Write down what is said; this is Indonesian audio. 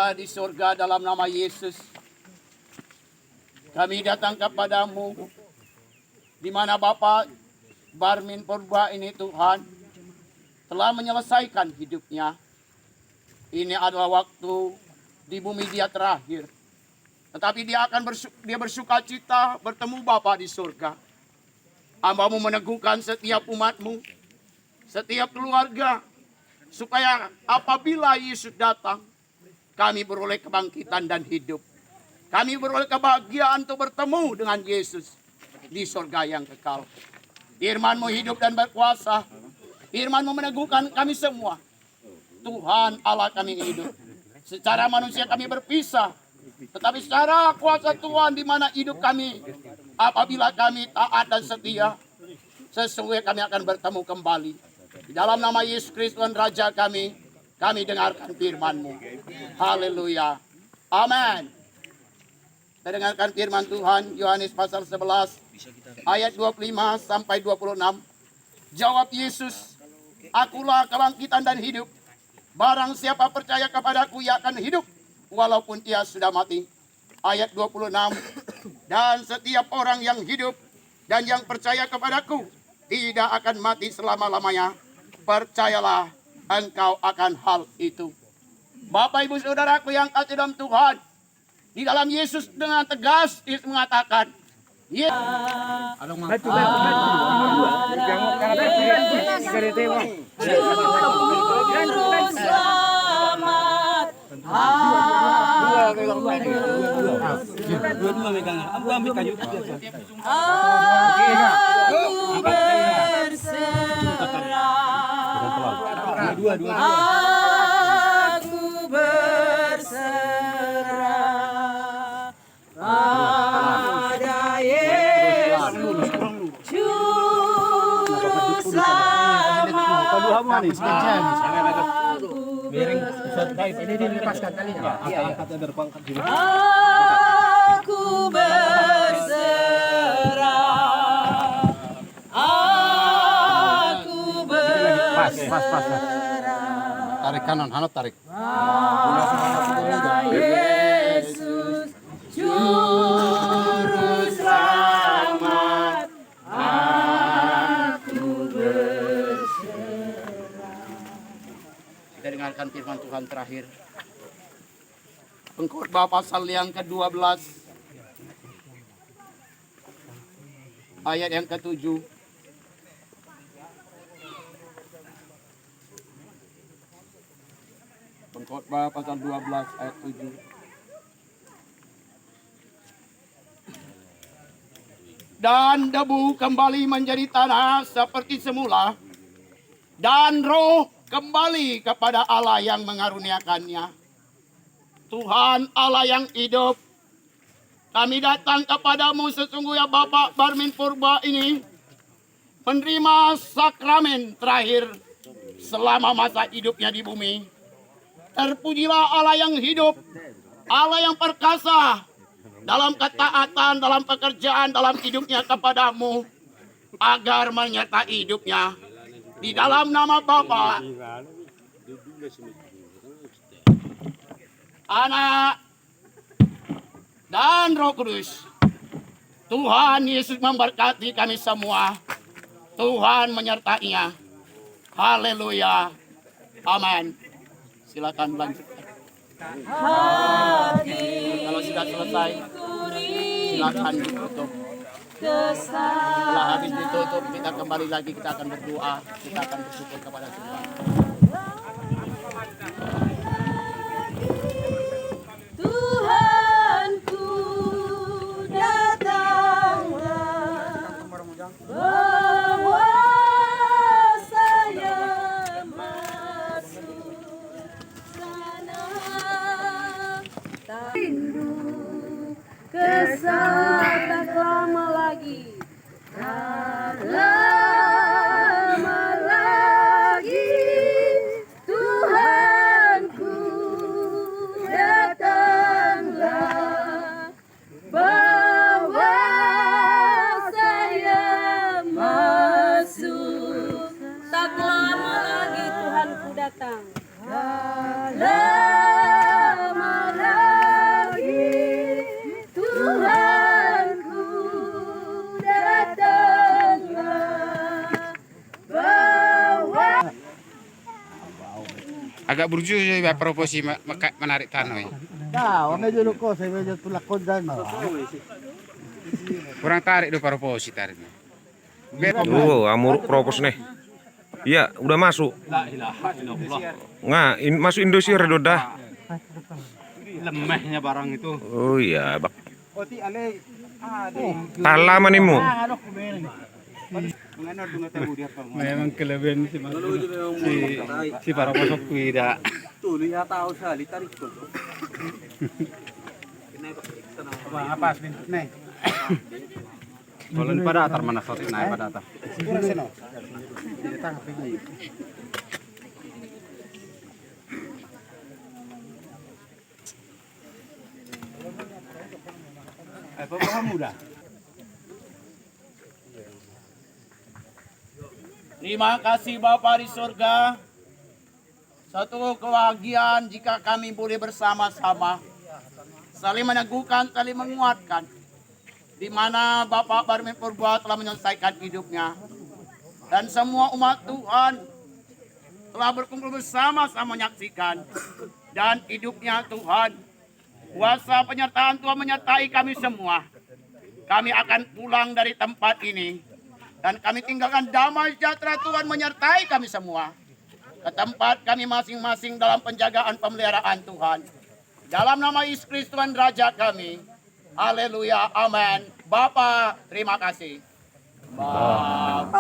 Bapa di surga, dalam nama Yesus, kami datang kepadamu, di mana Bapa Barmin Purba ini Tuhan, telah menyelesaikan hidupnya. Ini adalah waktu di bumi dia terakhir. Tetapi dia bersuka cita bertemu Bapa di surga. Hamba-Mu meneguhkan setiap umat-Mu, setiap keluarga, supaya apabila Yesus datang, kami beroleh kebangkitan dan hidup. Kami beroleh kebahagiaan untuk bertemu dengan Yesus di surga yang kekal. Firman-Mu hidup dan berkuasa. Firman-Mu meneguhkan kami semua. Tuhan Allah kami hidup. Secara manusia kami berpisah. Tetapi secara kuasa Tuhan, di mana hidup kami, apabila kami taat dan setia, sesungguhnya kami akan bertemu kembali. Di dalam nama Yesus Kristus dan Raja kami dengarkan firman-Mu. Haleluya. Amin. Kita dengarkan firman Tuhan, Yohanes pasal 11, ayat 25 sampai 26. Jawab Yesus, akulah kebangkitan dan hidup. Barang siapa percaya kepadaku, ia akan hidup, walaupun ia sudah mati. Ayat 26. Dan setiap orang yang hidup dan yang percaya kepadaku tidak akan mati selama-lamanya. Percayalah engkau akan hal itu. Bapak Ibu Saudaraku yang kasih dalam Tuhan, di dalam Yesus dengan tegas Yesus mengatakan, Aku berserah pada Yesus Juru Selamat. Aku berserah. Aku berserah. Tarik kanan, Hanot tarik. Pada Yesus Juru Selamat, aku berserah. kita dengarkan firman Tuhan terakhir. Pengkhotbah pasal yang ke-12, ayat yang ke-7. Pengkhotbah pasal 12 ayat 7. Dan debu kembali menjadi tanah seperti semula, dan roh kembali kepada Allah yang mengaruniakannya. Tuhan Allah yang hidup, kami datang kepadamu sesungguhnya Bapak Barmin Purba ini menerima sakramen terakhir selama masa hidupnya di bumi. Terpujilah Allah yang hidup, Allah yang perkasa, dalam ketaatan, dalam pekerjaan, dalam hidupnya kepadamu, agar menyertai hidupnya. Di dalam nama Bapa, Anak, dan Roh Kudus. Tuhan Yesus memberkati kami semua. Tuhan menyertainya. Haleluya. Amin. Silakan lanjutkan. Kalau sudah selesai, silakan ditutup. Setelah habis ditutup, kita kembali lagi, kita akan berdoa, kita akan bersyukur kepada Tuhan. Tuhanku datanglah, bawa saya masuk sana, tak rindu kesal tak lama lagi, tak lama lagi. Tuhanku datanglah, bawa saya Agak burju ya proposi menarik tanah. Nah, medyo ko sa medyo tulakod dan. Kurang tarik do proposi tarik. Oh, amur propos nih. Iya, udah masuk. Nggak, masuk Indosiar dah. Lemahnya barang itu. Oh iya, bak. Oti ale Talaman mo. memang kelebihan si para pasok tidak. Tuloy yata ako sa tarik ko. Apa pintu nih? Kalau pada atar mana sotin naik pada atar. Tidak tangkap ini. Apa muda? Terima kasih Bapa di surga. Satu kebahagiaan jika kami boleh bersama-sama saling meneguhkan, saling menguatkan. Di mana Bapak Barmin Purba telah menyelesaikan hidupnya. Dan semua umat Tuhan telah berkumpul bersama-sama menyaksikan. Dan hidupnya Tuhan. Kuasa penyertaan Tuhan menyertai kami semua. Kami akan pulang dari tempat ini. Dan kami tinggalkan damai sejahtera Tuhan menyertai kami semua. Ke tempat kami masing-masing dalam penjagaan pemeliharaan Tuhan. Dalam nama Yesus Kristus Tuhan Raja kami. Haleluya, amin. Bapa, terima kasih. Bapa.